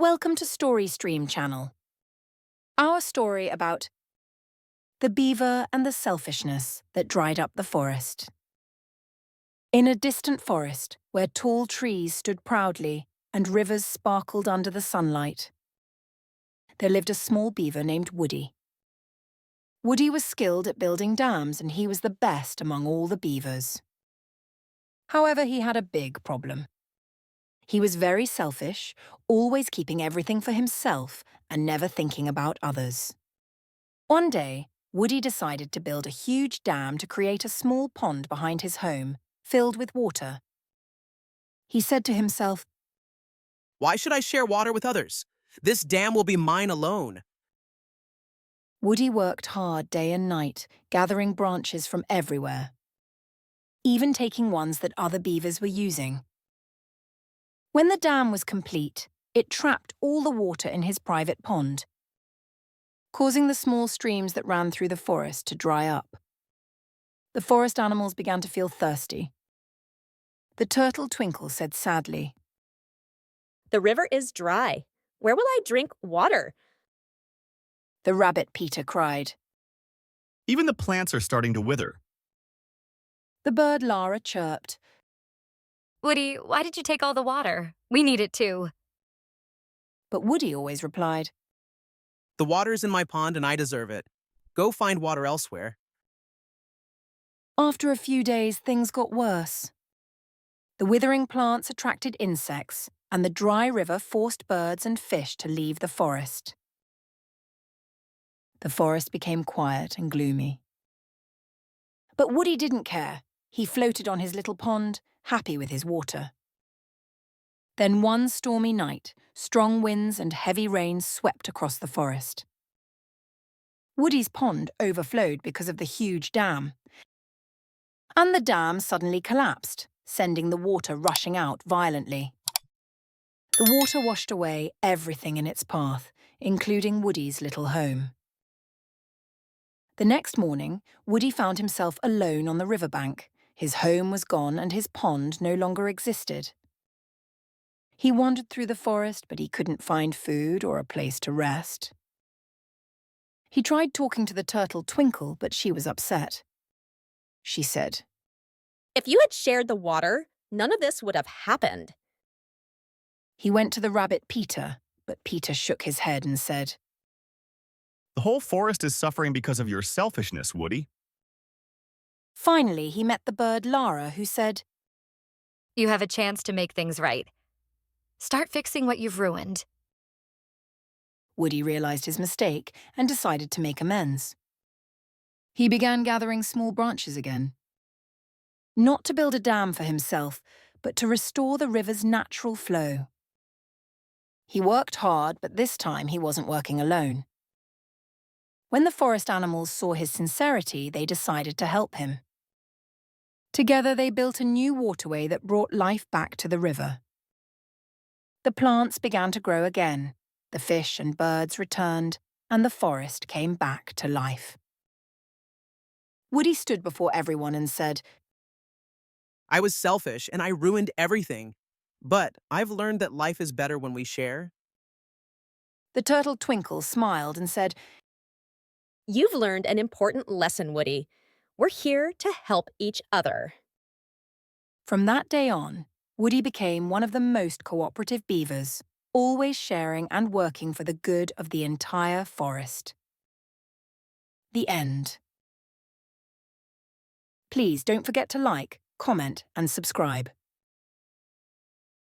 Welcome to StoryStream channel. Our story about the beaver and the selfishness that dried up the forest. In a distant forest, where tall trees stood proudly and rivers sparkled under the sunlight, there lived a small beaver named Woody. Woody was skilled at building dams and he was the best among all the beavers. However, he had a big problem. He was very selfish, always keeping everything for himself and never thinking about others. One day, Woody decided to build a huge dam to create a small pond behind his home, filled with water. He said to himself, Why should I share water with others? This dam will be mine alone. Woody worked hard day and night, gathering branches from everywhere, even taking ones that other beavers were using. When the dam was complete, it trapped all the water in his private pond, causing the small streams that ran through the forest to dry up. The forest animals began to feel thirsty. The turtle Twinkle said sadly, "The river is dry. Where will I drink water?" The rabbit Peter cried. Even the plants are starting to wither. The bird Lara chirped. Woody, why did you take all the water? We need it too. But Woody always replied, The water's in my pond and I deserve it. Go find water elsewhere. After a few days, things got worse. The withering plants attracted insects, and the dry river forced birds and fish to leave the forest. The forest became quiet and gloomy. But Woody didn't care. He floated on his little pond, happy with his water. Then one stormy night, strong winds and heavy rain swept across the forest. Woody's pond overflowed because of the huge dam. And the dam suddenly collapsed, sending the water rushing out violently. The water washed away everything in its path, including Woody's little home. The next morning, Woody found himself alone on the riverbank. His home was gone and his pond no longer existed. He wandered through the forest, but he couldn't find food or a place to rest. He tried talking to the turtle Twinkle, but she was upset. She said, "If you had shared the water, none of this would have happened." He went to the rabbit Peter, but Peter shook his head and said, The whole forest is suffering because of your selfishness, Woody. Finally, he met the bird Lara, who said, You have a chance to make things right. Start fixing what you've ruined. Woody realized his mistake and decided to make amends. He began gathering small branches again. Not to build a dam for himself, but to restore the river's natural flow. He worked hard, but this time he wasn't working alone. When the forest animals saw his sincerity, they decided to help him. Together they built a new waterway that brought life back to the river. The plants began to grow again, the fish and birds returned, and the forest came back to life. Woody stood before everyone and said, I was selfish and I ruined everything. But I've learned that life is better when we share. The turtle Twinkle smiled and said, You've learned an important lesson, Woody. We're here to help each other. From that day on, Woody became one of the most cooperative beavers, always sharing and working for the good of the entire forest. The end. Please don't forget to like, comment, and subscribe.